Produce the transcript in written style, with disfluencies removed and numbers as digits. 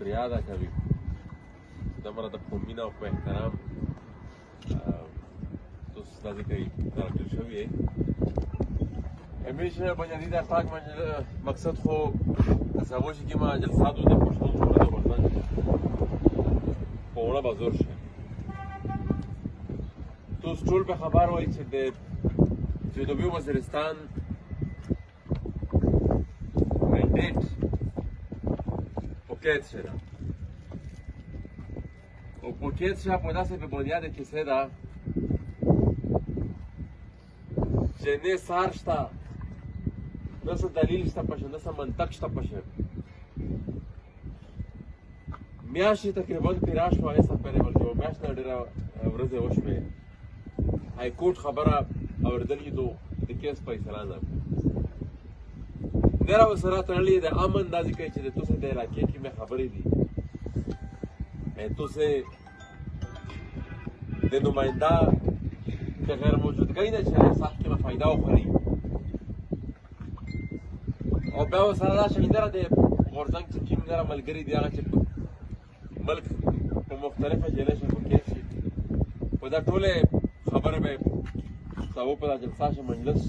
شکریه ادا کوي دومره د په مینه او په احترام تاسو داسې کوي راټول شوي یې همیشه بنیادی در تاک مقصد خو تصور شي که ما جلساتو د پښتون ژبه د غورځنګ په وړه به زور شي تاسو ټول به خبر وئ چې د جنوبي وزیرستان مینډیټ پوکیت شده و پوکیت شده په داسې به بنیاد کیسه ده چې نه سار شته نه څه دلیل شته پشه نه څه منطق شته پشه میاشتې تقریبا تېره شوه هېڅ پرې بلکې یوه میاشت نه ډېره ورځې وشوې های کورټ خبره اورېدلې دو د کیس فیصله نه ډېره ورسره تړلې د امن داسې کوي چې د تاسو د علاقې کې مې خبرې دي تاسو د نماینده د غیر موجودګۍ نه چې سخت کې به فایده وخوري او بیا ورسره دا شهیدره د غورځنګ چې کوم دغه ملګري دي هغه چې ملک په مختلفه جلیشنو کې شي په دا ټولې خبرې به سبا په دا جلسه مجلس